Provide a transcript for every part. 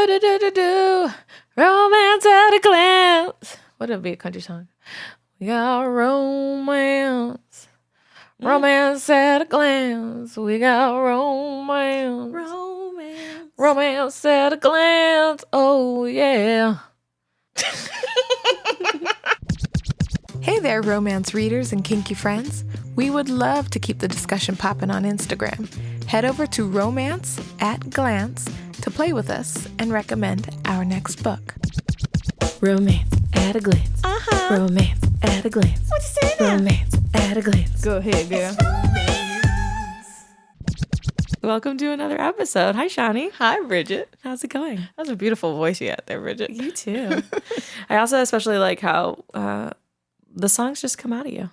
Do-do-do-do-do. Romance at a glance. What would be a country song? We got romance. Romance at a glance. We got romance. Romance at a glance. Oh, yeah. Hey there, romance readers and kinky friends. We would love to keep the discussion popping on Instagram. Head over to Romance at Glance to play with us and recommend our next book. Romance at a glance. Romance at a glance. What you saying now? Romance at a glance. Go ahead, girl. Welcome to another episode. Hi, Shani. Hi, Bridget. How's it going? That's a beautiful voice you had there, Bridget. You too. I also especially like how the songs just come out of you.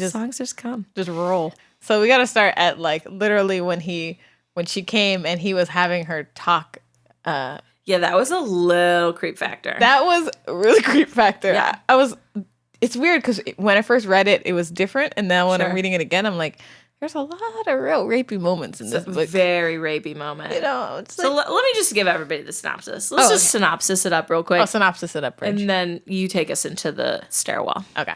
Songs just come. Just roll. So we got to start at like literally when she came and he was having her talk. Yeah, that was a little creep factor. That was a really creep factor. Yeah. It's weird because when I first read it, it was different. And then when I'm Sure. reading it again, I'm like, there's a lot of real rapey moments in this It's a book. very rapey moment. You know, it's So like, let me just give everybody the synopsis. Let's just synopsis it up real quick. synopsis it up, Bridget. And then you take us into the stairwell. Okay.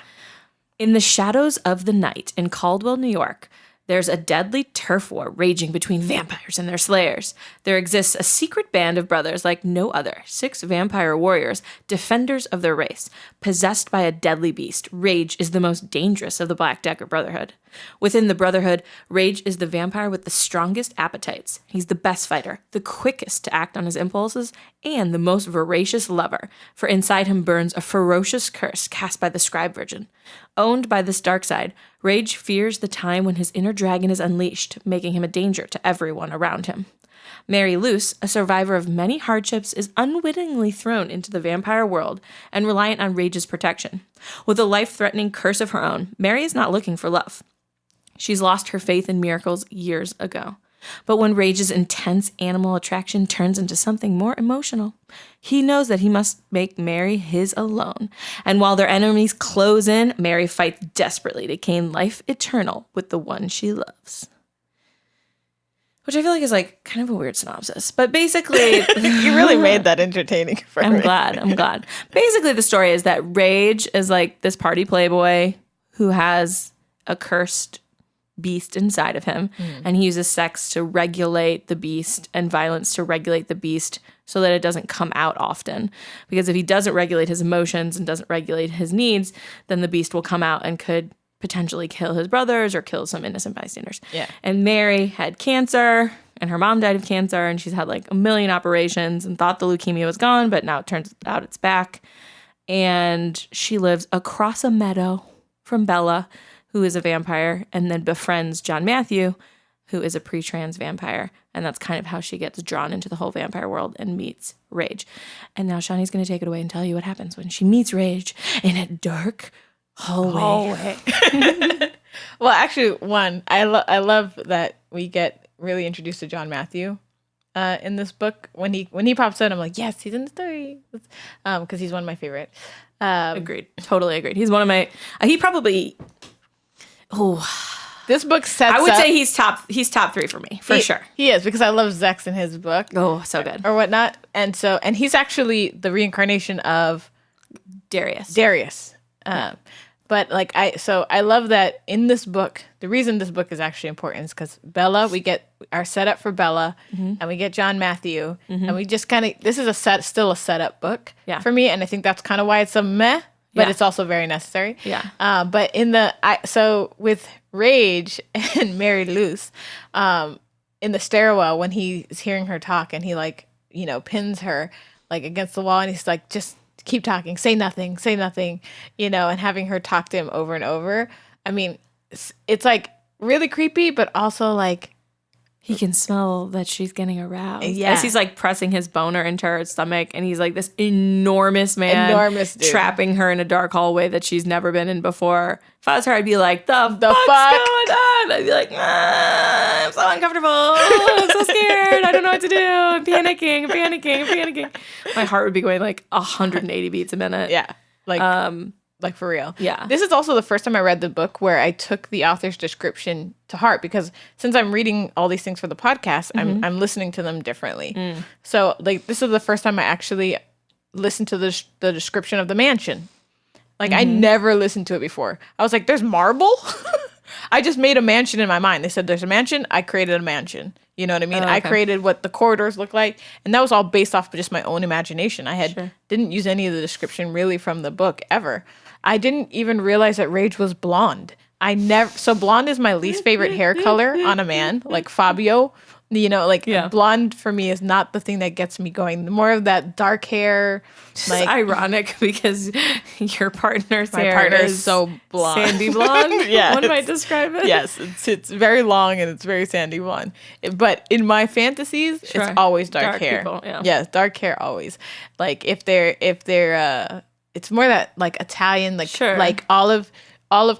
In the shadows of the night in Caldwell, New York, there's a deadly turf war raging between vampires and their slayers. There exists a secret band of brothers like no other, 6 vampire warriors, defenders of their race. Possessed by a deadly beast, Rhage is the most dangerous of the Black Decker Brotherhood. Within the Brotherhood, Rhage is the vampire with the strongest appetites. He's the best fighter, the quickest to act on his impulses, and the most voracious lover, for inside him burns a ferocious curse cast by the Scribe Virgin. Owned by this dark side, Rhage fears the time when his inner dragon is unleashed, making him a danger to everyone around him. Mary Luce, a survivor of many hardships, is unwittingly thrown into the vampire world and reliant on Rhage's protection. With a life-threatening curse of her own, Mary is not looking for love. She's lost her faith in miracles years ago. But when Rhage's intense animal attraction turns into something more emotional, he knows that he must make Mary his alone. And while their enemies close in, Mary fights desperately to gain life eternal with the one she loves. Which I feel like is like kind of a weird synopsis. But basically... You really made that entertaining for me. I'm glad. Basically, the story is that Rhage is like this party playboy who has a cursed beast inside of him, and he uses sex to regulate the beast and violence to regulate the beast so that it doesn't come out often. Because if he doesn't regulate his emotions and doesn't regulate his needs, then the beast will come out and could potentially kill his brothers or kill some innocent bystanders. Yeah. And Mary had cancer, and her mom died of cancer, and she's had like a million operations and thought the leukemia was gone, but now it turns out it's back. And she lives across a meadow from Bella, who is a vampire, and then befriends John Matthew, who is a pre-trans vampire. And that's kind of how she gets drawn into the whole vampire world and meets Rhage. And now Shani's going to take it away and tell you what happens when she meets Rhage in a dark hallway. Well, actually, I love that we get really introduced to John Matthew in this book. When he pops in, I'm like, yes, he's in the story. Because he's one of my favorite. Agreed. Totally agreed. He's one of my... he probably... Oh, this book sets I would up, say he's top 3 for me, for sure. He is, because I love Zex in his book. Oh, so good. Or whatnot. And he's actually the reincarnation of Darius. But like I love that in this book, the reason this book is actually important is because Bella, we get our setup for Bella, and we get John Matthew, and we just kind of, this is still a setup book for me, and I think that's kind of why it's a meh. But it's also very necessary. Yeah. But so with Rhage and Mary Luce, in the stairwell when he's hearing her talk and he like, pins her like against the wall and he's like, just keep talking, say nothing, and having her talk to him over and over. I mean, it's like really creepy, but also like, he can smell that she's getting aroused. Yeah. As he's like pressing his boner into her stomach, and he's like this enormous man. Enormous dude. Trapping her in a dark hallway that she's never been in before. If I was her, I'd be like, the fuck's going on? I'd be like, I'm so uncomfortable. I'm so scared. I don't know what to do. I'm panicking. My heart would be going like 180 beats a minute. Yeah. Like, Like, for real. Yeah. This is also the first time I read the book where I took the author's description to heart, because since I'm reading all these things for the podcast, I'm listening to them differently. So, like, this is the first time I actually listened to the description of the mansion. Like, I never listened to it before. I was like, there's marble? I just made a mansion in my mind. They said there's a mansion. I created a mansion. You know what I mean? Oh, okay. I created what the corridors look like. And that was all based off of just my own imagination. I didn't use any of the description really from the book ever. I didn't even realize that Rhage was blonde. So blonde is my least favorite hair color on a man, like Fabio. You know, like blonde for me is not the thing that gets me going. More of that dark hair. Like, it's ironic because your partner's my hair partner is so blonde. sandy blonde. Yeah, What might describe it? Yes, it's very long and it's very sandy blonde. But in my fantasies, it's always dark hair. People, yeah. Yes, dark hair always. Like if they're it's more that like Italian, like like olive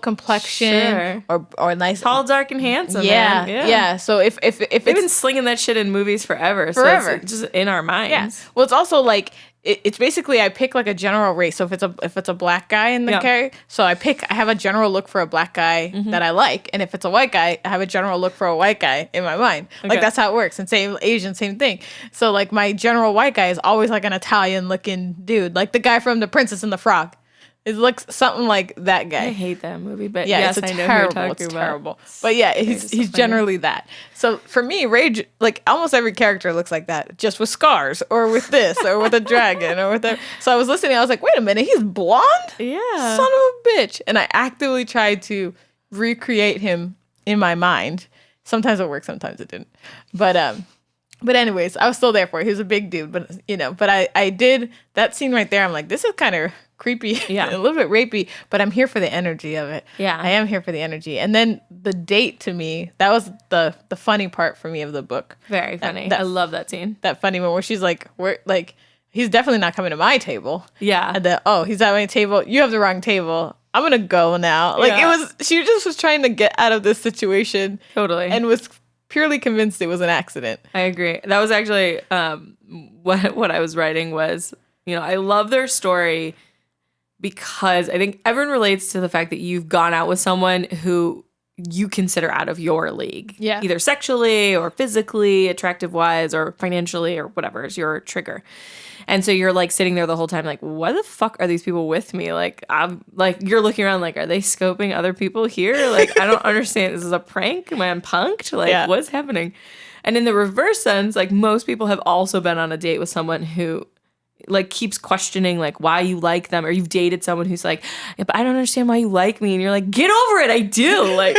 complexion or nice, tall, dark, and handsome. Yeah. So if they've been slinging that shit in movies forever. So it's just in our minds. Yeah. Well, it's also like it's basically I pick like a general race. So if it's a black guy in the character, so I have a general look for a black guy that I like, and if it's a white guy, I have a general look for a white guy in my mind. Okay. Like that's how it works. And same Asian, same thing. So like my general white guy is always like an Italian looking dude, like the guy from The Princess and the Frog. It looks something like that guy. I hate that movie, but yeah, yes, it's I know terrible. who you're talking about. Terrible. But yeah, he's generally that. So for me, Rhage, like almost every character looks like that, just with scars or with this or with a dragon or with a. So I was listening, I was like, wait a minute, he's blonde? Yeah. Son of a bitch. And I actively tried to recreate him in my mind. Sometimes it worked, sometimes it didn't. But anyways, I was still there for it. He was a big dude, but I did that scene right there. I'm like, this is kind of creepy, a little bit rapey, but I'm here for the energy of it. Yeah, I am here for the energy. And then the date, to me, that was the funny part for me of the book. Very funny. I love that scene. That funny one where she's like, "We're like, he's definitely not coming to my table." Yeah, and then he's at my table. You have the wrong table. I'm gonna go now. Like she just was trying to get out of this situation totally, and was purely convinced it was an accident. I agree. That was actually what I was writing was, I love their story because I think everyone relates to the fact that you've gone out with someone who you consider out of your league. Yeah. Either sexually or physically, attractive wise, or financially, or whatever is your trigger. And so you're like sitting there the whole time like, why the fuck are these people with me? Like, I'm like, you're looking around like, are they scoping other people here? Like, I don't understand. This is a prank? Am I punked? Like, what's happening? And in the reverse sense, like most people have also been on a date with someone who like keeps questioning like why you like them, or you've dated someone who's like, yeah, but I don't understand why you like me, and you're like, get over it, I do. Like,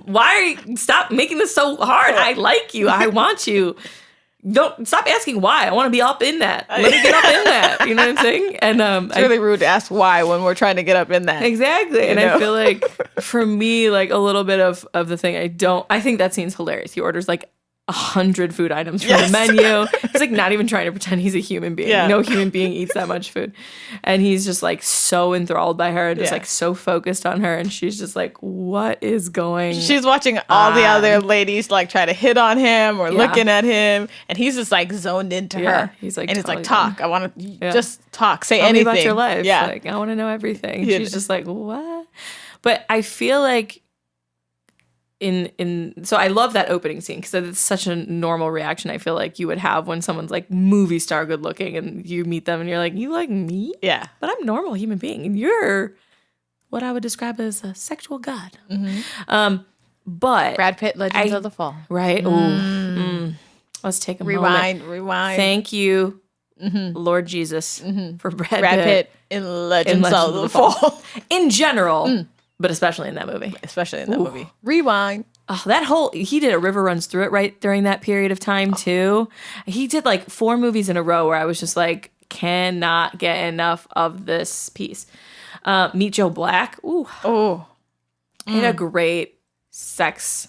why are you, stop making this so hard? I like you, I want you. Don't stop asking why. I want to be up in that. Let me get up in that. You know what I'm saying? And it's really rude to ask why when we're trying to get up in that. Exactly. And I feel like for me, like a little bit of the thing I think that scene's hilarious. He orders like 100 food items from the menu. He's like not even trying to pretend he's a human being. No human being eats that much food. And he's just like so enthralled by her and just like so focused on her. And she's just like, what is going on? She's watching all the other ladies like try to hit on him or looking at him. And he's just like zoned into her. He's like, and it's like, talk. I want to just talk. Say anything. Tell me about your life. Yeah. Like, I want to know everything. She's just like, what? But I feel like so I love that opening scene because it's such a normal reaction I feel like you would have when someone's like movie star good looking and you meet them and you're like, you like me? Yeah. But I'm a normal human being and you're what I would describe as a sexual god. Mm-hmm. But Brad Pitt, Legends of the Fall. Right? Let's take a moment. Rewind. Thank you, Lord Jesus, for Brad Pitt in Legends of the Fall. In general. But especially in that movie. Movie. Rewind. Oh, he did a River Runs Through It right during that period of time too. He did like 4 movies in a row where I was just like, cannot get enough of this piece. Meet Joe Black. Ooh. Oh. He had a great sex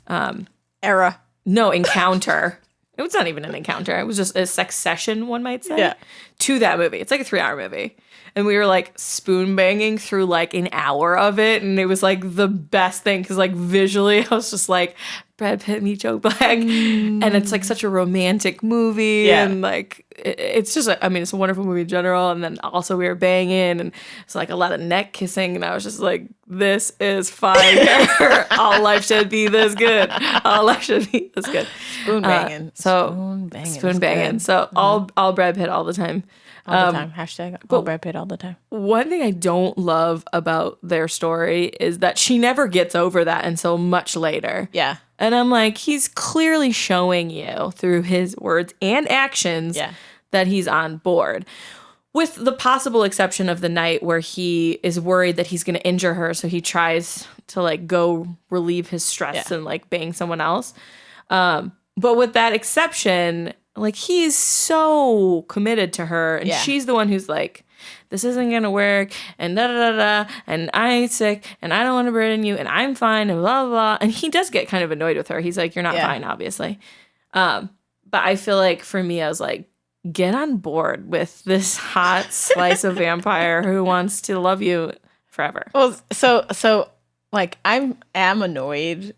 era. No, encounter. It was not even an encounter. It was just a sex session, one might say. Yeah. To that movie. It's like a 3-hour movie. And we were like spoon banging through like an hour of it. And it was like the best thing. Cause like visually I was just like, Brad Pitt meet Joe Black, and it's like such a romantic movie, and like it's just, I mean, it's a wonderful movie in general. And then also we were banging, and it's like a lot of neck kissing, and I was just like, this is fire. All life should be this good. All life should be this good. Spoon banging. Spoon banging. So all Brad Pitt all the time. All the time. Hashtag all Brad Pitt all the time. One thing I don't love about their story is that she never gets over that until much later. Yeah. And I'm like, he's clearly showing you through his words and actions that he's on board. With the possible exception of the night where he is worried that he's going to injure her, so he tries to like go relieve his stress and like bang someone else. But with that exception, like he's so committed to her, and she's the one who's like, this isn't gonna work, and da da da da, and I ain't sick, and I don't want to burden you, and I'm fine, and blah blah blah. And he does get kind of annoyed with her. He's like, you're not fine, obviously. But I feel like for me, I was like, get on board with this hot slice of vampire who wants to love you forever. Well, so like am annoyed.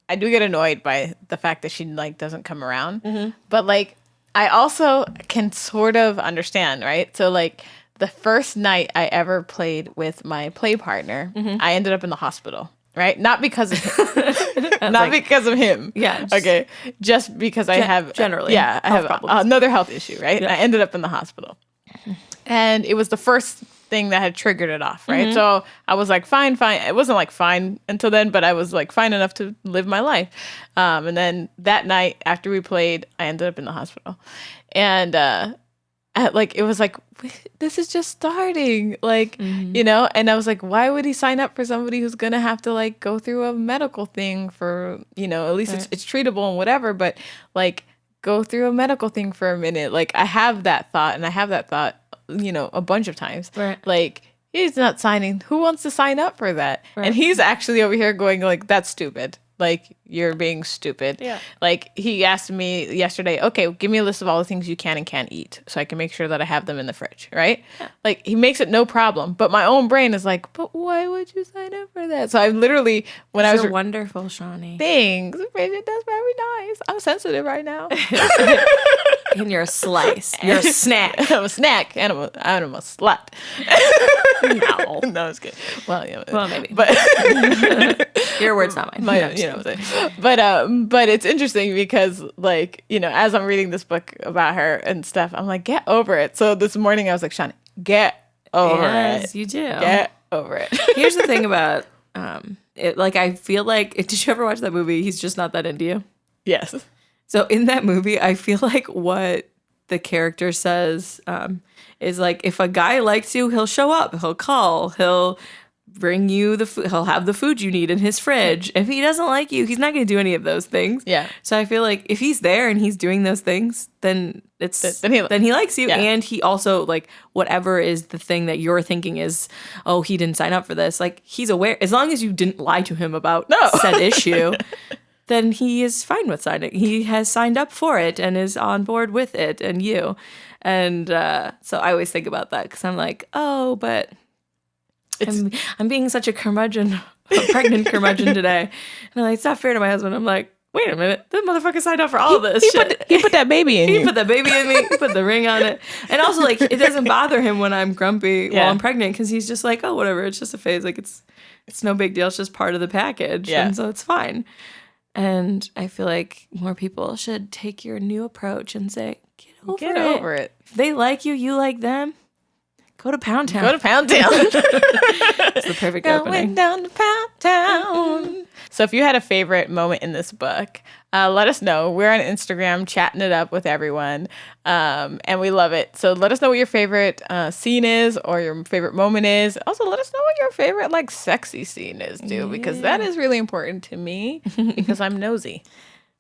I do get annoyed by the fact that she like doesn't come around, but like I also can sort of understand, right? So like the first night I ever played with my play partner, I ended up in the hospital, right? Not because of him. Because of him. Yeah. Okay. Just because I have generally. I have another health issue, right? Yeah. I ended up in the hospital. And it was the first thing that had triggered it off, right? So I was like, fine. It wasn't like fine until then, but I was like fine enough to live my life. And then that night after we played, I ended up in the hospital. And it was like, this is just starting, like, you know? And I was like, why would he sign up for somebody who's going to have to like go through a medical thing for, you know, at least it's treatable and whatever, but like go through a medical thing for a minute. Like I have that thought, and I have that thought, you know, a bunch of times. Right. Like he's not signing. Who wants to sign up for that? Right. And he's actually over here going like, that's stupid. Like, you're being stupid. Yeah. Like, he asked me yesterday, okay, give me a list of all the things you can and can't eat so I can make sure that I have them in the fridge, right? Yeah. Like, he makes it no problem. But my own brain is like, but why would you sign up for that? So I literally, when I was... You're wonderful, Shawnee. Thanks. Bridget, that's very nice. I'm sensitive right now. And you're a slice. You're a snack. I'm a snack. And I'm a slut. No. No, I was kidding. Well, yeah. Well, maybe. But... Your words, not mine. You know what I'm saying? But it's interesting because, like, you know, as I'm reading this book about her and stuff, I'm like, get over it. So this morning I was like, Shawnee, get over it. Yes, you do. Get over it. Here's the thing about it. Like, I feel like, did you ever watch that movie, He's Just Not That Into You? Yes. So in that movie, I feel like what the character says is like, if a guy likes you, he'll show up, he'll call, he'll bring you the food, he'll have the food you need in his fridge. If he doesn't like you, he's not going to do any of those things. Yeah. So I feel like if he's there and he's doing those things, then then he likes you. Yeah. And he also, like, whatever is the thing that you're thinking is, oh, he didn't sign up for this, like, he's aware, as long as you didn't lie to him about said issue, then he is fine with signing. He has signed up for it and is on board with it and you. And so I always think about that because I'm like, oh, but I'm being such a curmudgeon, a pregnant curmudgeon today. And I'm like, it's not fair to my husband. I'm like, wait a minute, that motherfucker signed up for all this shit. He put that baby in you. He put that baby in me, he put the ring on it. And also, like, it doesn't bother him when I'm grumpy while I'm pregnant because he's just like, oh, whatever, it's just a phase. Like, it's no big deal. It's just part of the package. Yeah. And so it's fine. And I feel like more people should take your new approach and say, get over it. If they like you, you like them. Go to Pound Town. It's the perfect opening. Going down to Pound Town. So if you had a favorite moment in this book, let us know. We're on Instagram chatting it up with everyone, and we love it. So let us know what your favorite scene is or your favorite moment is. Also, let us know what your favorite, like, sexy scene is, too, because that is really important to me because I'm nosy.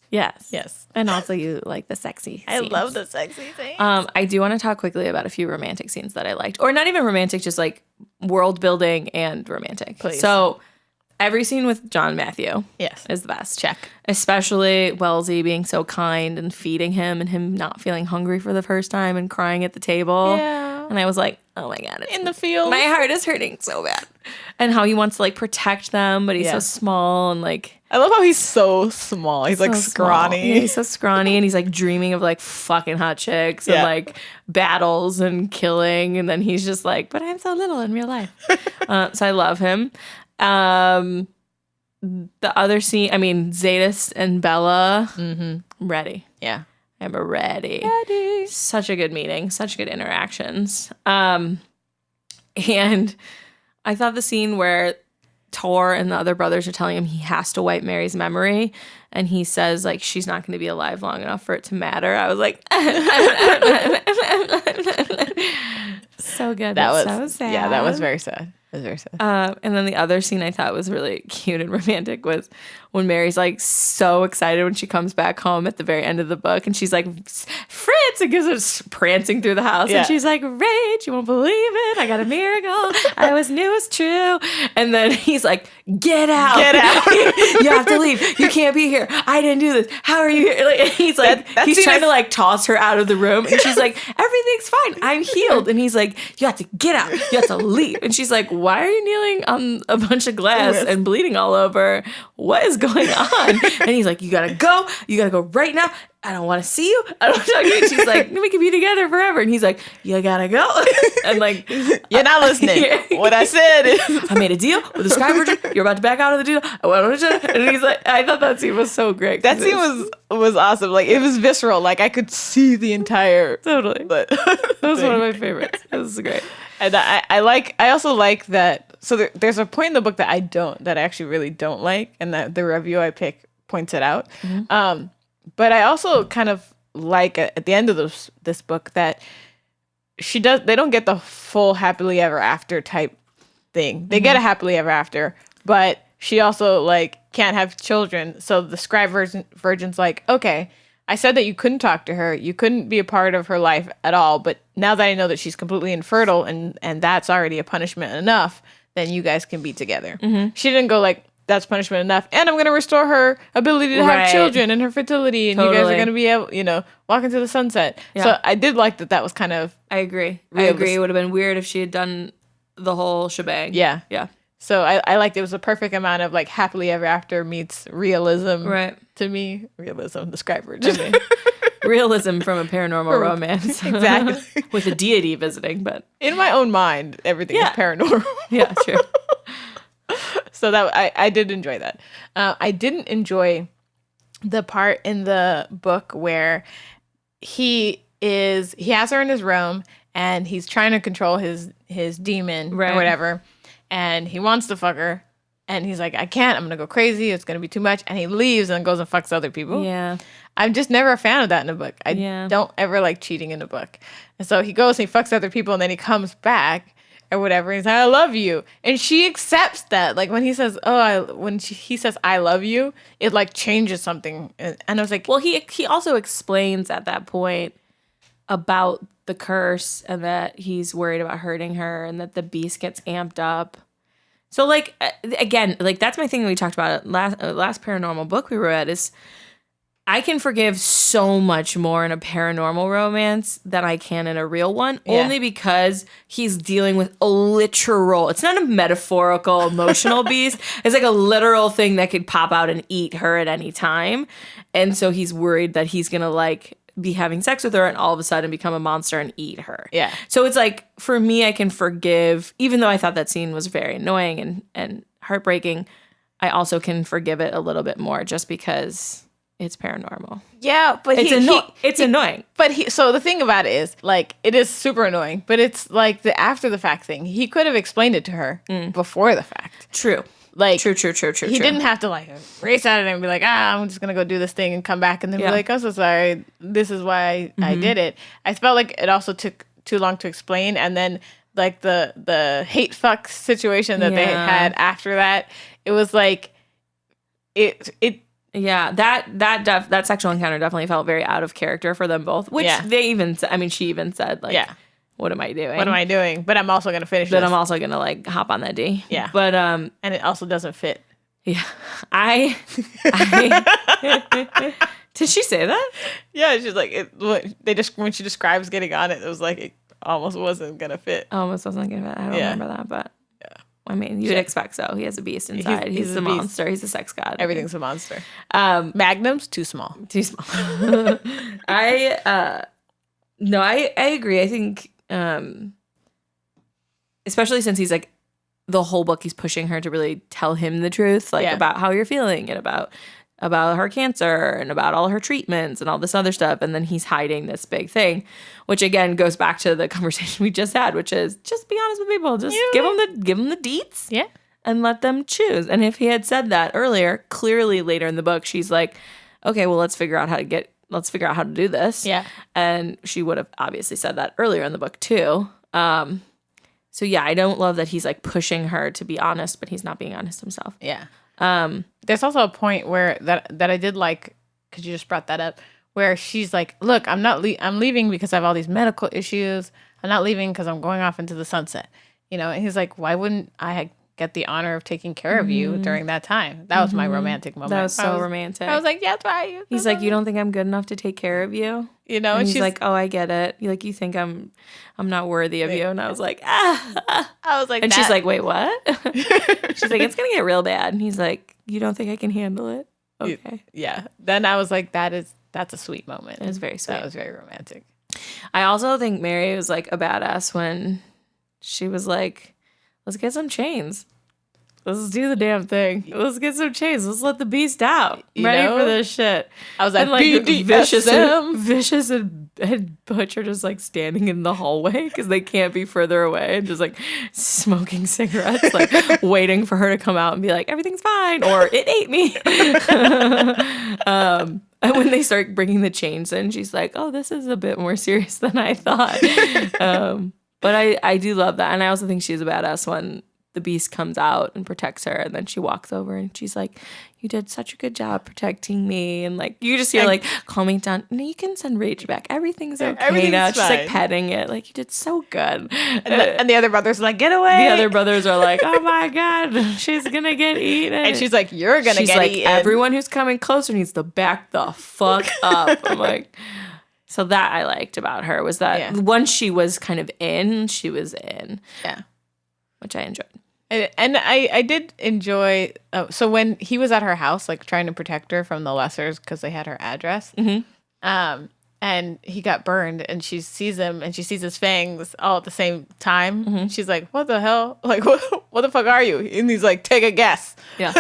Yes. And also you like the sexy scenes. I love the sexy things. I do want to talk quickly about a few romantic scenes that I liked. Or not even romantic, just like world building and romantic. Please. So every scene with John Matthew is the best. Check. Especially Wellsie being so kind and feeding him and him not feeling hungry for the first time and crying at the table. Yeah. And I was like, oh my God. In the field. My heart is hurting so bad. And how he wants to like protect them, but he's so Yeah. small and like I love how he's so small. He's like so small. scrawny. Yeah, he's so scrawny and he's like dreaming of like fucking hot chicks and Yeah. like battles and killing. And then he's just like, but I'm so little in real life. So I love him. The other scene, I mean, Zadis and Bella, ready. Yeah. I'm ready. Such a good meeting. Such good interactions. And I thought the scene where Tor and the other brothers are telling him he has to wipe Mary's memory, and he says, like, she's not going to be alive long enough for it to matter. I was like, so good. That was so sad. Yeah, that was very sad. It was very sad. And then the other scene I thought was really cute and romantic was when Mary's like so excited when she comes back home at the very end of the book, and she's like, Fritz, and gives us prancing through the house, Yeah. and she's like, Rage, you won't believe it, I got a miracle, I always knew it was true. And then he's like, get out, you have to leave, you can't be here, I didn't do this, how are you here? Like, he's like, that he's scene trying is- to like toss her out of the room, and she's like, everything's fine, I'm healed. And he's like, you have to get out, you have to leave. And she's like, why are you kneeling on a bunch of glass and bleeding all over? What is going on? And he's like, you gotta go right now. I don't want to see you. I don't want to talk to you. And she's like, we can be together forever. And he's like, you gotta go. And like, You're not listening. Yeah. What I said is I made a deal with the Sky Virgin. You're about to back out of the deal. I want to. And he's like, I thought that scene was so great. that scene was awesome. Like, it was visceral. Like, I could see the entire totally. but That was one of my favorites. It was great. And I also like that. So there's a point in the book that I actually really don't like, and that the review I pick points it out. But I also kind of like at the end of this book that they don't get the full happily ever after type thing. They get a happily ever after, but she also like can't have children. So the scribe virgin's like, okay, I said that you couldn't talk to her, you couldn't be a part of her life at all, but now that I know that she's completely infertile and that's already a punishment enough, then you guys can be together. She didn't go like, that's punishment enough, and I'm going to restore her ability to have children and her fertility, and you guys are going to be able, walk into the sunset. Yeah. So I did like that was kind of I agree. realistic. It would have been weird if she had done the whole shebang. Yeah. Yeah. So I liked it was a perfect amount of like happily ever after meets realism. Right. To me, realism, the scribe virgin. Realism from a paranormal romance. Exactly. With a deity visiting, but In my own mind, everything is paranormal. yeah, true. So that I did enjoy that. I didn't enjoy the part in the book where he has her in his room and he's trying to control his demon or whatever, and he wants to fuck her, and he's like, I can't, I'm gonna go crazy, it's gonna be too much, and he leaves and goes and fucks other people. Yeah. I'm just never a fan of that in a book. I Yeah. don't ever like cheating in a book. And so he goes and he fucks other people, and then he comes back or whatever. He's like, I love you. And she accepts that. Like when he says, he says, I love you, it like changes something. And I was like, Well, he also explains at that point about the curse and that he's worried about hurting her and that the beast gets amped up. So like again, like that's my thing that we talked about last paranormal book we read is I can forgive so much more in a paranormal romance than I can in a real one, only because he's dealing with a literal, it's not a metaphorical emotional beast. It's like a literal thing that could pop out and eat her at any time. And so he's worried that he's going to like be having sex with her and all of a sudden become a monster and eat her. Yeah. So it's like, for me, I can forgive, even though I thought that scene was very annoying and heartbreaking, I also can forgive it a little bit more just because it's paranormal. yeah, but It's annoying. But so the thing about it is, like, it is super annoying, but it's like the after the fact thing. He could have explained it to her before the fact. True. Like, True. He didn't have to like race out of there and be like, I'm just gonna go do this thing and come back and then be like, I'm so sorry, this is why I did it. I felt like it also took too long to explain, and then like the hate fuck situation that they had after that, it was like it. Yeah, that sexual encounter definitely felt very out of character for them both. Which she even said like, what am I doing? What am I doing? But I'm also gonna finish. But this. I'm also gonna like hop on that D. Yeah. But and it also doesn't fit. yeah, I did she say that? Yeah, she's like when she describes getting on it, it was like it almost wasn't gonna fit. I almost wasn't gonna. I don't remember that, but I mean, you'd expect so. He has a beast inside. He's a monster. He's a sex god. Everything's a monster. Magnum's too small. Too small. I agree. I think, especially since he's like, the whole book, he's pushing her to really tell him the truth, like about how you're feeling and about her cancer and about all her treatments and all this other stuff. And then he's hiding this big thing, which again goes back to the conversation we just had, which is just be honest with people. Just give them the deets. Yeah. And let them choose. And if he had said that earlier, clearly later in the book, she's like, okay, well, let's figure out how to do this. Yeah. And she would have obviously said that earlier in the book too. So yeah, I don't love that he's like pushing her to be honest, but he's not being honest himself. Yeah. There's also a point where that I did like, because you just brought that up, where she's like, look, I'm leaving because I have all these medical issues. I'm not leaving because I'm going off into the sunset. And he's like, why wouldn't I get the honor of taking care of you during that time? That was my romantic moment. That was so romantic. I was like, yeah, that's right. He's like, you don't think I'm good enough to take care of you? And she's like, oh, I get it. You think I'm not worthy of you? And I was like, I was like, and she's like, wait, what? She's like, it's gonna get real bad. And he's like, you don't think I can handle it? Okay. Yeah. Then I was like, that's a sweet moment. It was very sweet. That was very romantic. I also think Mary was like a badass when she was like, let's get some chains. Let's do the damn thing. Let's get some chains. Let's let the beast out. Ready for this shit. I was like, Vicious and Butch are just like standing in the hallway because they can't be further away and just like smoking cigarettes, like waiting for her to come out and be like, everything's fine, or it ate me. And when they start bringing the chains in, she's like, oh, this is a bit more serious than I thought. But I do love that. And I also think she's a badass when the beast comes out and protects her, and then she walks over and she's like, you did such a good job protecting me, and like you just hear like calming down. No, you can send Rage back, everything's okay. Everything's now fine. She's like petting it, like you did so good. And the other brothers are like, get away. The other brothers are like, oh my god, she's gonna get eaten. And she's like, you're gonna get eaten. Everyone who's coming closer needs to back the fuck up. I'm like, so that I liked about her was that once she was kind of in, she was in. Yeah. Which I enjoyed. And I did enjoy, so when he was at her house, like trying to protect her from the lessers because they had her address, and he got burned, and she sees him, and she sees his fangs all at the same time. She's like, what the hell? Like, what the fuck are you? And he's like, take a guess. Yeah.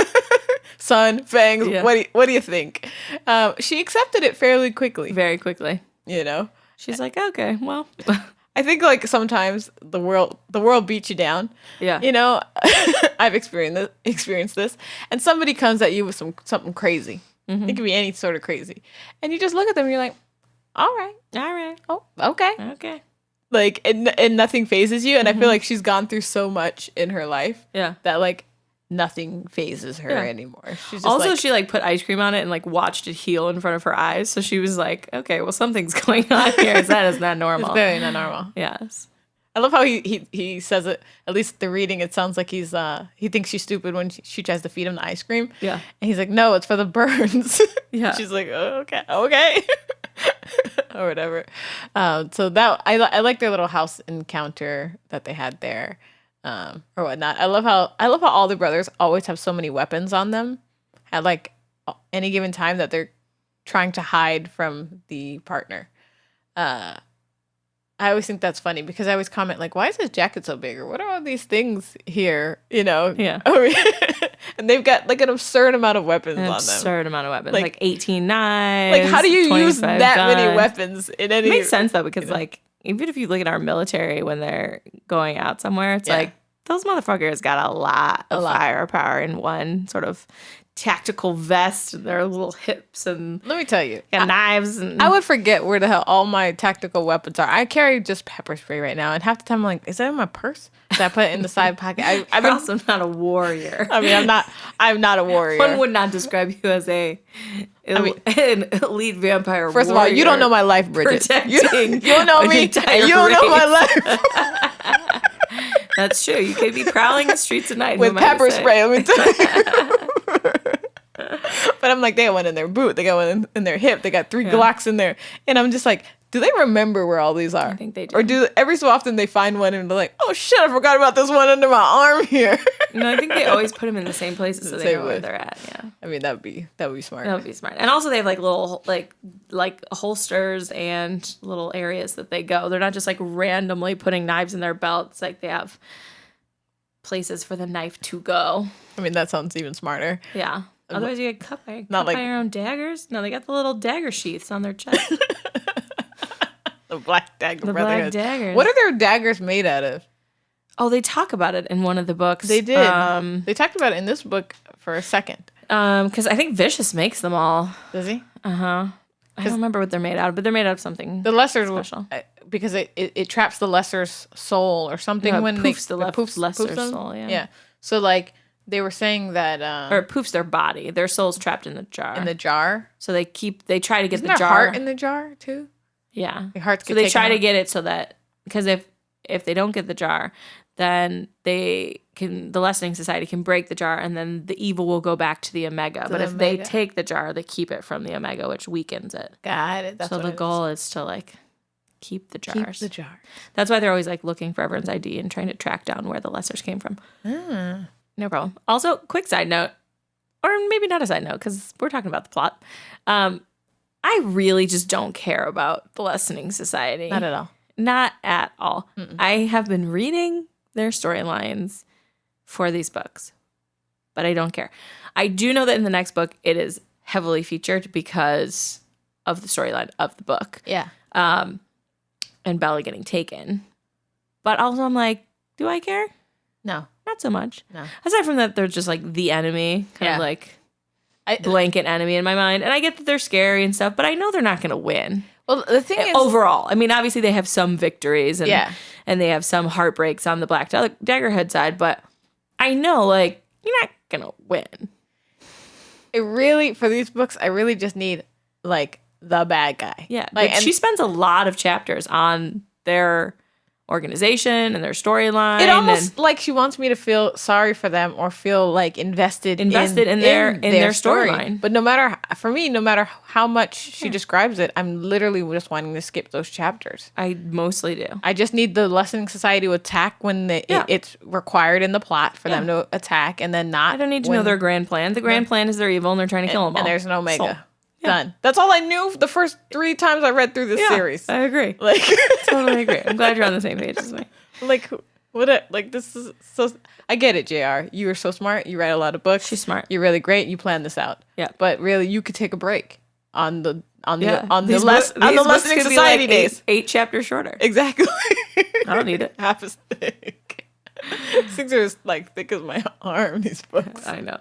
Son, fangs, what do you think? She accepted it fairly quickly. Very quickly. She's like, okay, well... I think like sometimes the world beats you down. Yeah. I've experienced this, and somebody comes at you with something crazy. It could be any sort of crazy, and you just look at them and you're like, all right, oh, okay. Like, and nothing phases you, and I feel like she's gone through so much in her life. Yeah. That like nothing phases her anymore. She's just also, she like put ice cream on it and like watched it heal in front of her eyes. So she was like, okay, well, something's going on here. Is that normal? It's very not normal. Yes. I love how he says it, at least the reading, it sounds like he thinks she's stupid when she tries to feed him the ice cream. Yeah. And he's like, no, it's for the burns. Yeah. She's like, oh, okay. Or whatever. So that, I like their little house encounter that they had there. Or whatnot. I love how all the brothers always have so many weapons on them at like any given time that they're trying to hide from the partner. I always think that's funny because I always comment like, why is his jacket so big? Or what are all these things here? Yeah. And they've got like an absurd amount of weapons on them. Absurd amount of weapons. Like 18 knives. Like, how do you use that guns. many weapons in any... It makes sense though, because like, even if you look at our military when they're going out somewhere, it's like, those motherfuckers got a lot of firepower in one sort of tactical vest, and their little hips, and let me tell you, knives. And I would forget where the hell all my tactical weapons are. I carry just pepper spray right now, and half the time I'm like, is that in my purse? So I put it in the side pocket. I'm also not a warrior. I mean, I'm not a warrior. One would not describe you as an elite vampire. First of all, you don't know my life, Bridget. You don't know me. You don't know my life. That's true. You could be prowling the streets at night with pepper spray. Let me tell you. But I'm like, they got one in their boot. They got one in their hip. They got 3 Glocks in there. And I'm just like, Do they remember where all these are? I think they do. Or do every so often they find one and they're like, oh shit, I forgot about this one under my arm here. No, I think they always put them in the same places so they know where they're at. Yeah. I mean, that would be smart. That would be smart. And also they have like little like holsters and little areas that they go. They're not just like randomly putting knives in their belts. Like they have places for the knife to go. I mean, that sounds even smarter. Yeah. Otherwise you get cut by your own daggers. No, they got the little dagger sheaths on their chest. The Black Dagger The Brotherhood. Black Daggers. What are their daggers made out of? Oh, they talk about it in one of the books. They did. They talked about it in this book for a second. Because I think Vicious makes them all. Does he? I don't remember what they're made out of, but they're made out of something. The lesser's special. Because it traps the lesser's soul or something No, it when poofs they the poofs lesser them. soul. Yeah. Yeah. So like they were saying that Or it poofs their body. Their soul's trapped in the jar. in the jar. So they try to get Isn't the there jar. heart in the jar too? Yeah. The hearts So get they taken try to out? get it so that, because if they don't get the jar, then the Lessening Society can break the jar and then the evil will go back to the Omega. But if they take the jar, they keep it from the Omega, which weakens it. Got it. That's So what the it goal is to like keep the jars. Keep the jar. That's why they're always like looking for everyone's ID and trying to track down where the lessers came from. No problem. Also, quick side note, or maybe not a side note because we're talking about the plot. I really just don't care about the Lessening Society. Not at all. Not at all. I have been reading their storylines for these books, but I don't care. I do know that in the next book, it is heavily featured because of the storyline of the book. Yeah. And Bella getting taken. But also I'm like, do I care? No. Not so much. No. Aside from that, they're just like the enemy, kind of like blanket enemy in my mind. And I get that they're scary and stuff, but I know they're not going to win. Well, the thing is, overall, I mean, obviously they have some victories and Yeah. and they have some heartbreaks on the Black Daggerhead side, but I know like you're not going to win. it really, for these books, I really just need like the bad guy. Yeah. Like, Like, she spends a lot of chapters on their organization and their storyline. it almost like she wants me to feel sorry for them or feel like invested in their storyline. But no matter how much she describes it, I'm literally just wanting to skip those chapters. I mostly do. I just need the Lessening Society to attack when it's required in the plot for them to attack, and then not. I don't need to know their grand plan. The grand plan is they're evil and they're trying to kill them all. And there's an Omega. So, Done. That's all I knew the first 3 times I read through this series. I agree. Like, Totally agree. I'm glad you're on the same page as me. like this is so. I get it, JR. You are so smart. You write a lot of books. She's smart. You're really great. You plan this out. Yeah. But really, you could take a break on the These Lessening books could be Society like days. 8 chapters shorter. Exactly. I don't need it. Half as thick. Things are as like thick as my arm. These books. I know.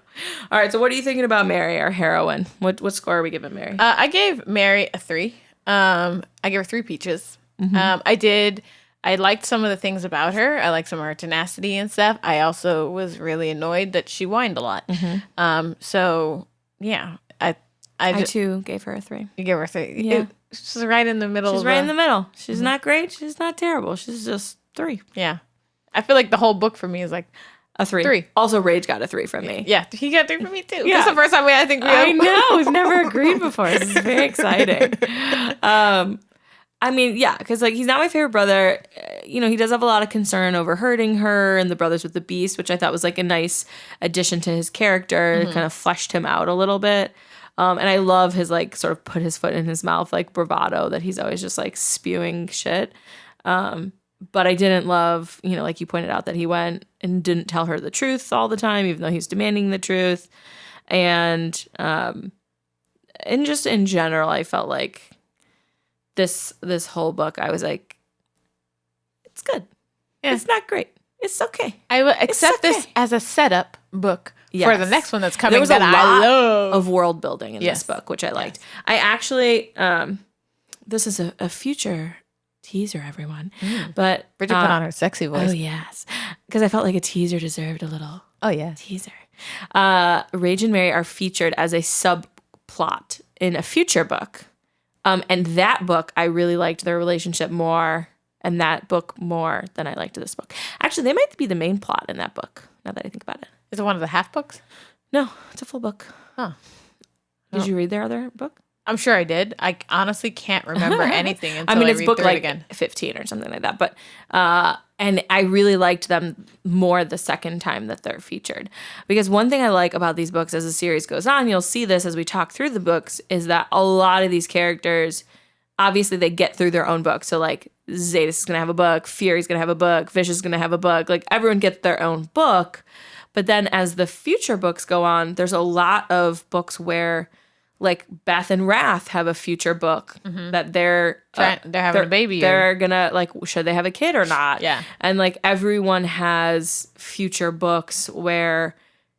All right. So, what are you thinking about Mary, our heroine? What score are we giving Mary? I gave Mary a 3. I gave her 3 peaches. I liked some of the things about her. I liked some of her tenacity and stuff. I also was really annoyed that she whined a lot. So yeah, I too gave her a 3. you give her 3. Yeah. She's right in the middle. She's right in the middle. She's not great. She's not terrible. She's just 3. Yeah, I feel like the whole book for me is like A 3. 3. Also, Rage got a 3 from me. Yeah, he got 3 from me too. Yeah. That's the first time I think we I have. know. We've never agreed before. This is very exciting. I mean, yeah, because like he's not my favorite brother. You know, he does have a lot of concern over hurting her and the Brothers with the Beast, which I thought was like a nice addition to his character. It kind of fleshed him out a little bit. And I love his like sort of put his foot in his mouth like bravado that he's always just like spewing shit. But I didn't love, you know, like you pointed out, that he went and didn't tell her the truth all the time, even though he's demanding the truth. And just in general, I felt like this whole book, I was like, it's good. Yeah. It's not great. It's okay. I will accept okay. this as a setup book for Yes. the next one that's coming. There was that a I lot love. of world building in Yes. this book, which I liked. I actually, this is a future teaser, everyone. But Bridget put on her sexy voice. Oh, yes. Because I felt like a teaser deserved a little Oh yeah. teaser. Rhage and Mary are featured as a subplot in a future book. And that book, I really liked their relationship more, and that book more than I liked this book. Actually, they might be the main plot in that book, now that I think about it. Is it one of the half books? No, it's a full book. Huh. Did you read their other book? I'm sure I did. I honestly can't remember anything until I it's read book through like it again. 15 or something like that. But and I really liked them more the second time that they're featured. Because one thing I like about these books as the series goes on, you'll see this as we talk through the books, is that a lot of these characters, obviously they get through their own book. So like Zadis is going to have a book, Fury's going to have a book, Fish is going to have a book. Like everyone gets their own book. But then as the future books go on, there's a lot of books where like Beth and Wrath have a future book that they're having a baby. They're gonna like, should they have a kid or not? Yeah. And like everyone has future books where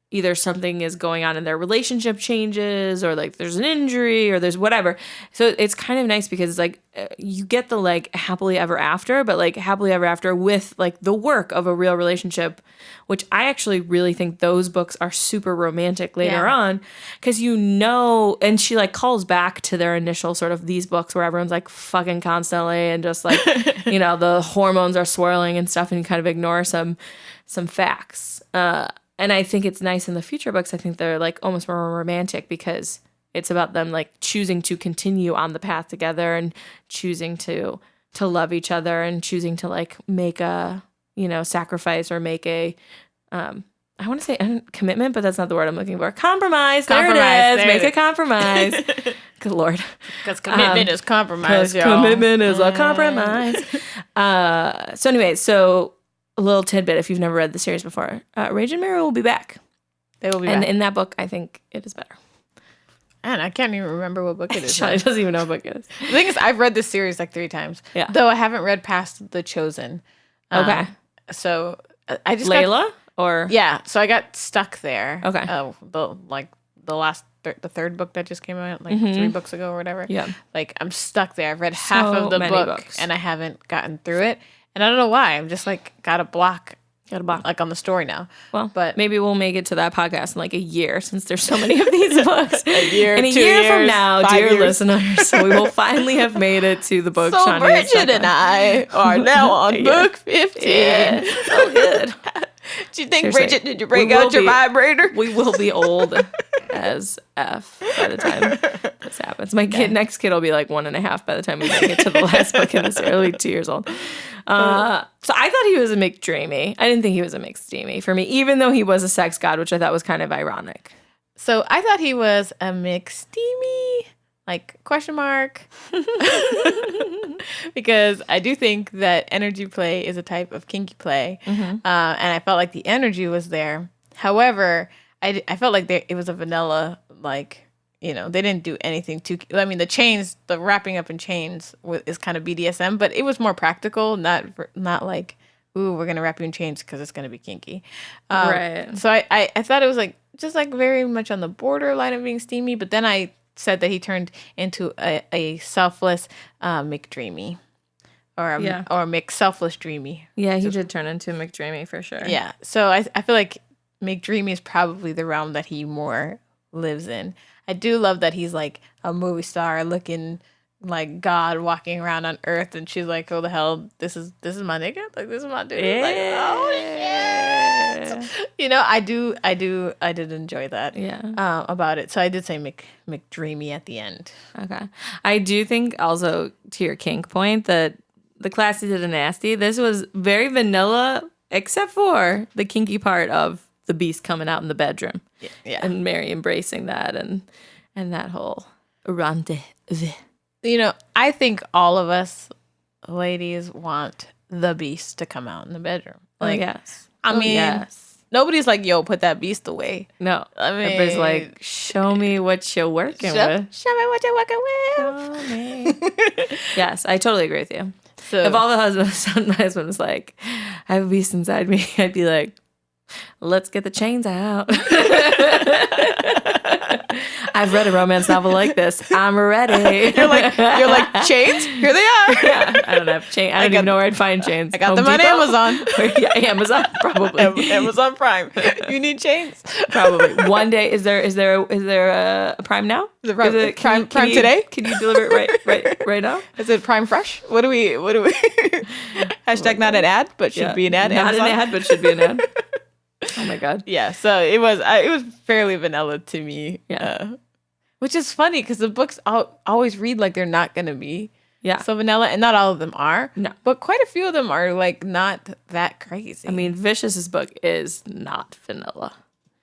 either something is going on in their relationship changes, or like there's an injury, or there's whatever. So it's kind of nice because like you get the like happily ever after, but like happily ever after with like the work of a real relationship, which I actually really think those books are super romantic later on, because and she like calls back to their initial sort of these books where everyone's like fucking constantly and just like the hormones are swirling and stuff, and you kind of ignore some facts. And I think it's nice in the future books. I think they're like almost more romantic because it's about them like choosing to continue on the path together and choosing to love each other and choosing to like make a, sacrifice or make a, I want to say commitment, but that's not the word I'm looking for. Compromise. There it is. Make a compromise. Good Lord. Because commitment is compromise, y'all. Commitment is a compromise. So anyway, a little tidbit if you've never read the series before. Rhage and Mary will be back. They will be back. And in that book, I think it is better. And I can't even remember what book it is. Shani doesn't even know what book it is. The thing is, I've read this series like 3 times. Yeah. Though I haven't read past The Chosen. Okay. So I just Layla? Or? Yeah. So I got stuck there. Okay. The third book that just came out, like 3 books ago or whatever. Yeah. Like I'm stuck there. I've read half of the book books. And I haven't gotten through it. And I don't know why. I'm just like got a block like on the story now. Well, but maybe we'll make it to that podcast in like a year, since there's so many of these books. a year, in a 2 year years, from now, dear listeners, we will finally have made it to the book. So Bridget and I are now on book 15. Yeah. So good. Do you think, seriously, Bridget, did you break out your vibrator? We will be old as F by the time this happens. My next kid will be like 1.5 by the time we make it to the last book in this early 2 years old. So I thought he was a McDreamy. I didn't think he was a McSteamy for me, even though he was a sex god, which I thought was kind of ironic. So I thought he was a McSteamy, like question mark, because I do think that energy play is a type of kinky play, and I felt like the energy was there. However, I felt like it was a vanilla, like, they didn't do anything too. I mean, the wrapping up in chains is kind of BDSM, but it was more practical, not like, ooh, we're gonna wrap you in chains because it's gonna be kinky. Right. So I thought it was like just like very much on the borderline of being steamy, but then I said that he turned into a selfless McDreamy, or McSelfless Dreamy. Yeah, he did turn into McDreamy for sure. Yeah, so I feel like McDreamy is probably the realm that he more lives in. I do love that he's like a movie star looking like God walking around on Earth, and she's like, "Oh the hell, this is my nigga, like this is my dude." Yeah. Like, oh shit. I did enjoy that. Yeah. About it. So I did say McDreamy at the end. Okay. I do think also, to your kink point, that the classy to the nasty, this was very vanilla, except for the kinky part of the beast coming out in the bedroom. Yeah. And Mary embracing that and that whole rendezvous. I think all of us ladies want the beast to come out in the bedroom. Like, yes. I mean, yes. Nobody's like, yo, put that beast away. No. I mean, everybody's like, show me what you're working with. Show me what you're working with. Show me. Yes, I totally agree with you. So, if all my husband was like, I have a beast inside me, I'd be like, let's get the chains out. I've read a romance novel like this. I'm ready. You're like chains? Here they are. Yeah, I don't have chains. I don't even know where I'd find chains. I got them on Amazon. Yeah, Amazon probably. Amazon Prime. You need chains. Probably. One day, is there a Prime now? Is it Prime today? Can you deliver it right now? Is it Prime Fresh? What do we? Hashtag not an ad, but should be an ad. Not Amazon? an ad, but should be an ad. Oh my God. Yeah. So it was fairly vanilla to me. Yeah. Which is funny because the books always read like they're not going to be Yeah. so vanilla, and not all of them are. No. But quite a few of them are like not that crazy. I mean, Vicious's book is not vanilla.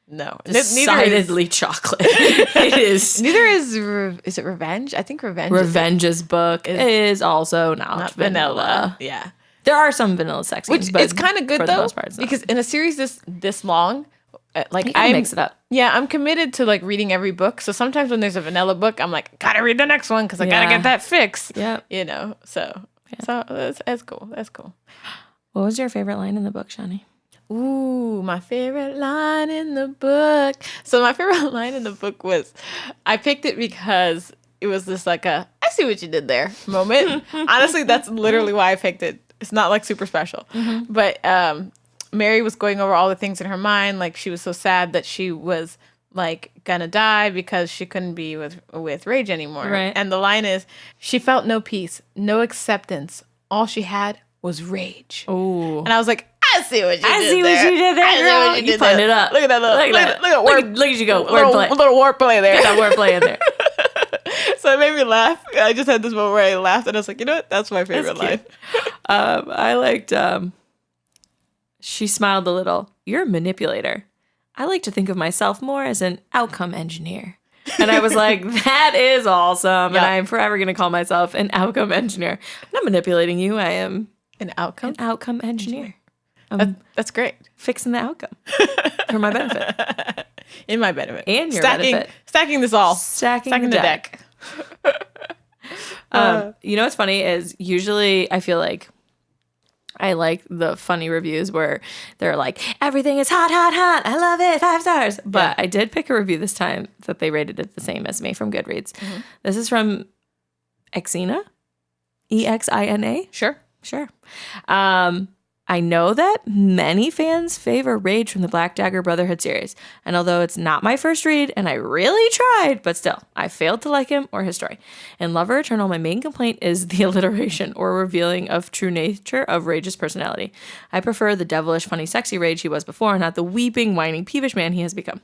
no. Decidedly chocolate. It is. Neither is it Revenge? I think Revenge Revenge's book is also not vanilla. Yeah. There are some vanilla sex scenes, Which but it's kind of good for though, the most part, it's not. because in a series this long, like You can mix it up. Yeah, I'm committed to like reading every book. So sometimes when there's a vanilla book, I'm like, gotta read the next one because I gotta get that fix. Yeah. You know. So that's cool. That's cool. What was your favorite line in the book, Shani? Ooh, my favorite line in the book. So my favorite line in the book was, I picked it because it was this like I see what you did there moment. Honestly, that's literally why I picked it. It's not like super special. But Mary was going over all the things in her mind. Like she was so sad that she was like gonna die because she couldn't be with Rage anymore. Right. And the line is, she felt no peace, no acceptance. All she had was rage. Oh. And I was like, I see what you did there. I see what you did there, I see girl. what you You did find there. it up. Look at that. Look at you go. Wordplay. Little wordplay there. Got wordplay in there. So it made me laugh. I just had this moment where I laughed and I was like, you know what? That's my favorite line. I liked, she smiled a little. You're a manipulator. I like to think of myself more as an outcome engineer. And I was like, that is awesome. Yeah. And I'm forever going to call myself an outcome engineer. I'm not manipulating you. I am An outcome? an outcome engineer. I'm That's great. fixing the outcome for my benefit. In my benefit. And your benefit. Stacking this all. Stacking the the deck. You know what's funny is usually I feel like I like the funny reviews where they're like, everything is hot, hot, hot. I love it. 5 stars. But I did pick a review this time that they rated it the same as me from Goodreads. This is from Exina. Exina. Sure. Sure. I know that many fans favor Rage from the Black Dagger Brotherhood series, and although it's not my first read, and I really tried, but still, I failed to like him or his story. In Lover Eternal, my main complaint is the alliteration or revealing of true nature of Rage's personality. I prefer the devilish, funny, sexy Rage he was before, not the weeping, whining, peevish man he has become.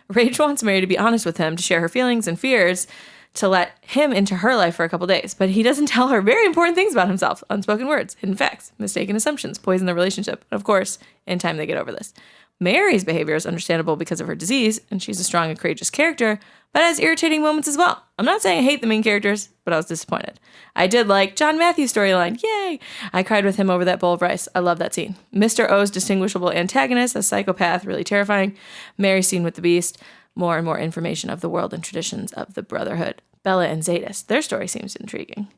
Rage wants Mary to be honest with him, to share her feelings and fears, to let him into her life for a couple days, but he doesn't tell her very important things about himself. Unspoken words, hidden facts, mistaken assumptions, poison the relationship. And of course, in time they get over this. Mary's behavior is understandable because of her disease, and she's a strong and courageous character, but has irritating moments as well. I'm not saying I hate the main characters, but I was disappointed. I did like John Matthews' storyline. Yay! I cried with him over that bowl of rice. I love that scene. Mr. O's distinguishable antagonist, a psychopath, really terrifying. Mary's scene with the beast. More and more information of the world and traditions of the Brotherhood. Bella and Zadis, their story seems intriguing.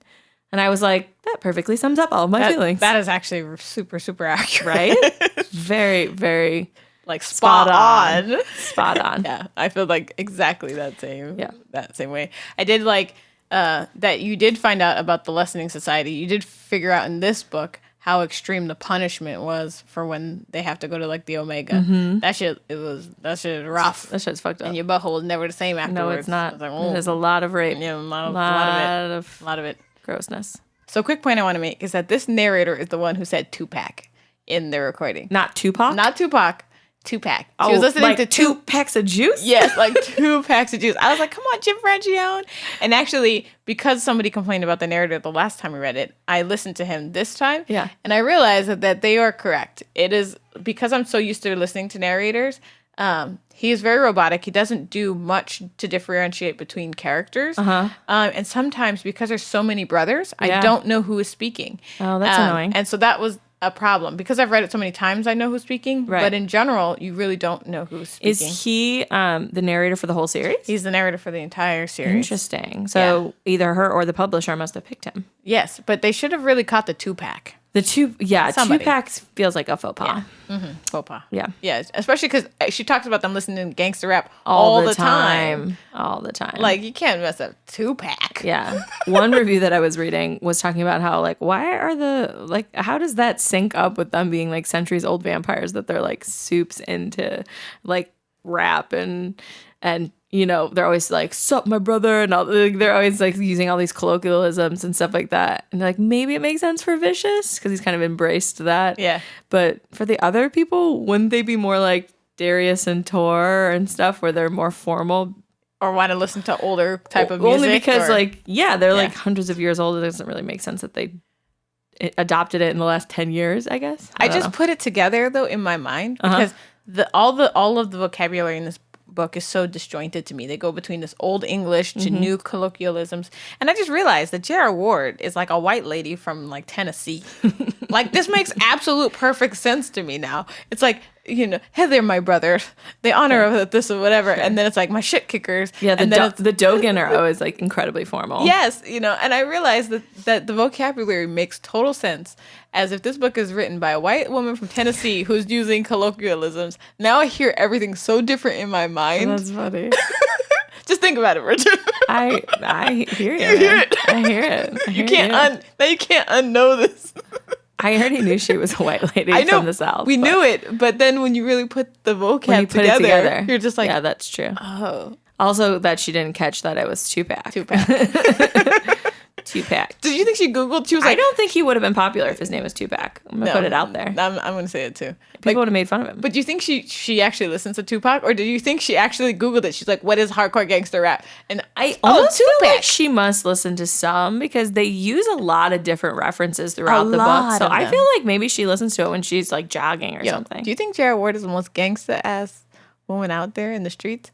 And I was like, that perfectly sums up all of my feelings. That is actually super, super accurate. Right? Very, very like spot on. Spot on. Yeah, I feel like exactly that same way. I did like that you did find out about the Lessening Society. You did figure out in this book how extreme the punishment was for when they have to go to like the Omega. That shit is rough. That shit's fucked up. And your butthole is never the same afterwards. No, it's not. I was like, There's a lot of rape. yeah, a lot of a lot of it. grossness. So, quick point I want to make is that this narrator is the one who said Tupac in the recording. Not Tupac? Not Tupac. Tupac. She Oh, was listening like to 2 packs of juice? Yes, like 2 packs of juice. I was like, come on, Jim Frangione. And actually, because somebody complained about the narrative the last time we read it, I listened to him this time. Yeah. And I realized that they are correct. It is, because I'm so used to listening to narrators, he is very robotic. He doesn't do much to differentiate between characters. And sometimes, because there's so many brothers, I don't know who is speaking. Oh, that's annoying. And so that was a problem. Because I've read it so many times, I know who's speaking. Right. But in general, you really don't know who's speaking. Is he the narrator for the whole series? He's the narrator for the entire series. Interesting. So either her or the publisher must have picked him. Yes, but they should have really caught the 2-pack. The 2 Somebody. packs feels like a faux pas. Faux pas. Yeah. Yeah, especially because she talks about them listening to gangster rap All all the the time. All the time. Like, you can't mess up 2-pack. yeah. One review that I was reading was talking about how, like, why are how does that sync up with them being, like, centuries old vampires that they're, like, soups into, like, rap and you know, they're always like, sup, my brother, and all, like, they're always, like, using all these colloquialisms and stuff like that. And they're like, maybe it makes sense for Vicious, because he's kind of embraced that. Yeah. But for the other people, wouldn't they be more like Darius and Tor and stuff, where they're more formal or want to listen to older type of music. Only because, or, they're like hundreds of years old. It doesn't really make sense that they adopted it in the last 10 years, I guess. I just put it together, though, in my mind, because all of the vocabulary in this book is so disjointed to me. They go between this old English to new colloquialisms. And I just realized that J.R. Ward is like a white lady from like Tennessee. Like, this makes absolute perfect sense to me now. It's like, hey there, my brother. The honor of this or whatever. Sure. And then it's like my shit kickers. Yeah, the Dogen are always like incredibly formal. Yes, and I realized that the vocabulary makes total sense, as if this book is written by a white woman from Tennessee who's using colloquialisms. Now I hear everything so different in my mind. That's funny. Just think about it, Richard. I hear you. You hear it. I hear it. You can't unknow this. I already knew she was a white lady from the South. We knew it, but then when you really put the vocab together, you're just like, yeah, that's true. Oh. Also, that she didn't catch that it was Tupac. Tupac. Did you think she Googled? She was like, I don't think he would have been popular if his name was Tupac. I'm gonna put it out there. I'm gonna say it too. People would have made fun of him. But do you think she actually listens to Tupac, or do you think she actually Googled it? She's like, "What is hardcore gangster rap?" And I almost feel like she must listen to some, because they use a lot of different references throughout the book. So I feel like maybe she listens to it when she's like jogging or something. Do you think J.R. Ward is the most gangsta ass woman out there in the streets?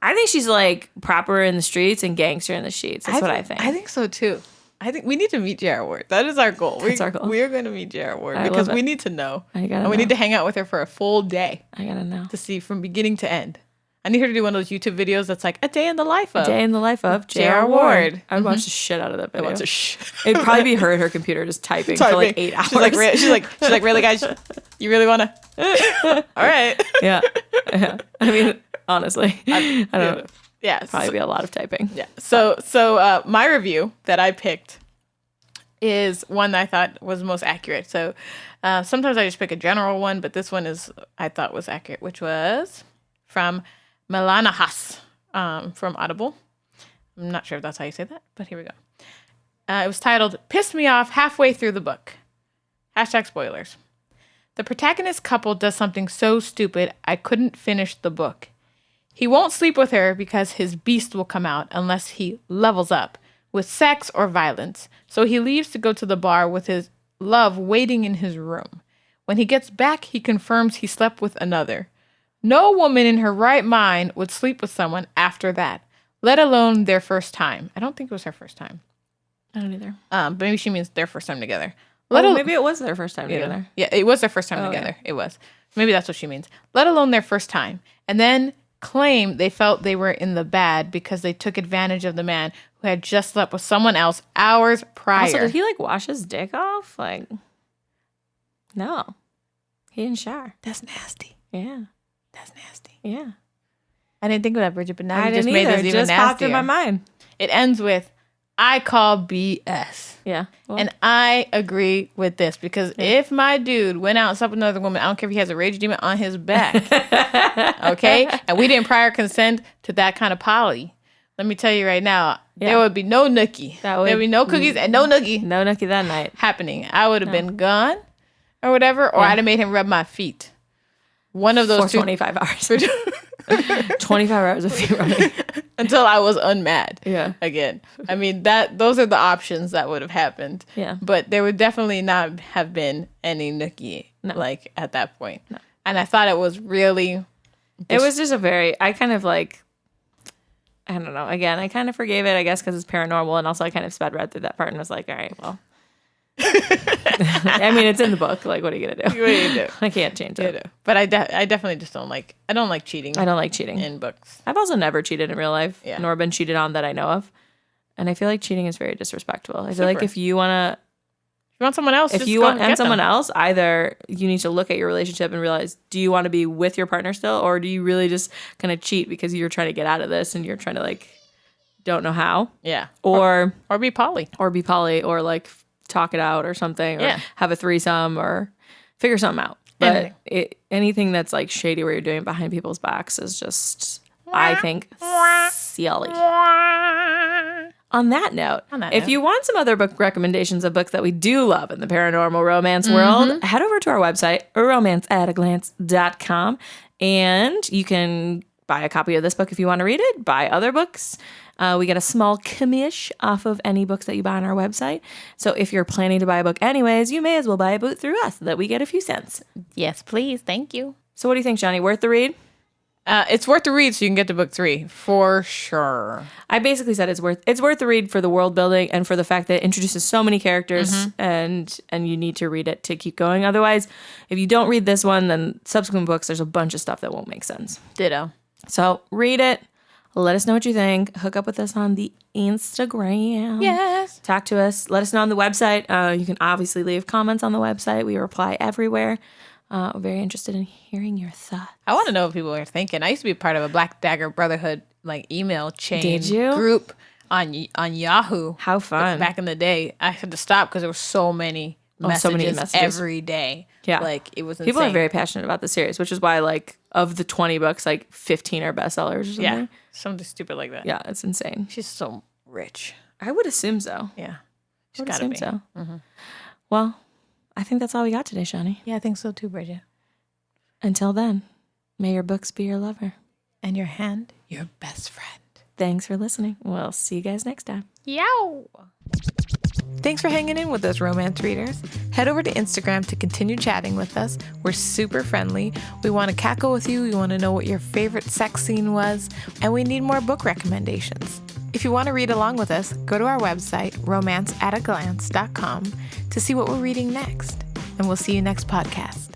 I think she's like proper in the streets and gangster in the sheets. That's what I think. I think so too. I think we need to meet J.R. Ward. That is our goal. That's our goal. We are going to meet J.R. Ward because we need to know. We need to hang out with her for a full day. I gotta know. To see from beginning to end. I need her to do one of those YouTube videos that's like a day in the life of J.R. Ward. I would watch the shit out of that video. It'd probably be her at her computer just typing for like 8 hours. She's like, really, guys? You really want to? All right. Yeah. I mean, honestly, I don't know. Yeah, probably be a lot of typing. Yeah. So my review that I picked is one that I thought was most accurate. So sometimes I just pick a general one, but this one I thought was accurate, which was from Milana Haas from Audible. I'm not sure if that's how you say that, but here we go. It was titled "Pissed Me Off Halfway Through the Book." #spoilers. The protagonist couple does something so stupid I couldn't finish the book. He won't sleep with her because his beast will come out unless he levels up with sex or violence. So he leaves to go to the bar with his love waiting in his room. When he gets back, he confirms he slept with another. No woman in her right mind would sleep with someone after that, let alone their first time. I don't think it was her first time. I don't either. But maybe she means their first time together. Maybe it was their first time together. Yeah, it was their first time together. Yeah. It was. Maybe that's what she means. Let alone their first time. And then claim they felt they were in the bad because they took advantage of the man who had just slept with someone else hours prior. Also, did he wash his dick off? No. He didn't shower. That's nasty. Yeah. That's nasty. Yeah. I didn't think of that, Bridget, but now I you just made this even nastier. It just popped in my mind. It ends with, I call BS. Yeah. Well. And I agree with this because if my dude went out and slept with another woman, I don't care if he has a rage demon on his back. Okay? And we didn't prior consent to that kind of poly. Let me tell you right now, there would be no nookie. There would be no cookies and no nookie. No nookie that night. Happening. I would have been gone or whatever, or I'd have made him rub my feet. One of those for 25 hours. 25 hours of feet rubbing. Until I was unmad. Yeah. Again. I mean, those are the options that would have happened. Yeah. But there would definitely not have been any nookie at that point. No. And I thought it was really... It was just I kind of I don't know. Again, I kind of forgave it, I guess, because it's paranormal. And also I kind of sped right through that part and was like, all right, well... I mean, it's in the book. What are you gonna do? What are you gonna do? I can't change it. But I definitely just don't like. I don't like cheating. I don't like cheating in books. I've also never cheated in real life, nor been cheated on that I know of. And I feel like cheating is very disrespectful. I feel like if you want someone else, else, either you need to look at your relationship and realize, do you want to be with your partner still, or do you really just kind of cheat because you're trying to get out of this and you're trying to don't know how? Yeah. Or be poly. Or talk it out or something, or have a threesome or figure something out. But anything that's shady where you're doing it behind people's backs is just, I think, silly. On that note, if you want some other book recommendations of books that we do love in the paranormal romance world, head over to our website, romanceataglance.com, and you can buy a copy of this book if you want to read it. Buy other books. We get a small commish off of any books that you buy on our website. So if you're planning to buy a book anyways, you may as well buy a book through us so that we get a few cents. Yes, please. Thank you. So what do you think, Johnny? Worth the read? It's worth the read so you can get to book 3 for sure. I basically said it's worth the read for the world building and for the fact that it introduces so many characters and you need to read it to keep going. Otherwise, if you don't read this one, then subsequent books, there's a bunch of stuff that won't make sense. Ditto. So read it. Let us know what you think. Hook up with us on the Instagram. Yes. Talk to us. Let us know on the website. You can obviously leave comments on the website. We reply everywhere. Very interested in hearing your thoughts. I want to know what people are thinking. I used to be part of a Black Dagger Brotherhood email chain group on Yahoo. How fun. Back in the day. I had to stop because there were so many messages every day. Yeah. It was insane. People are very passionate about the series, which is why of the 20 books, 15 are bestsellers or something. Yeah. Something stupid like that. Yeah, it's insane. She's so rich. I would assume so. Yeah. She's got to be. So. Mm-hmm. Well, I think that's all we got today, Shani. Yeah, I think so too, Bridget. Until then, may your books be your lover. And your hand, your best friend. Thanks for listening. We'll see you guys next time. Yow! Thanks for hanging in with us, romance readers. Head over to Instagram to continue chatting with us. We're super friendly. We want to cackle with you. We want to know what your favorite sex scene was. And we need more book recommendations. If you want to read along with us, go to our website, romanceataglance.com, to see what we're reading next. And we'll see you next podcast.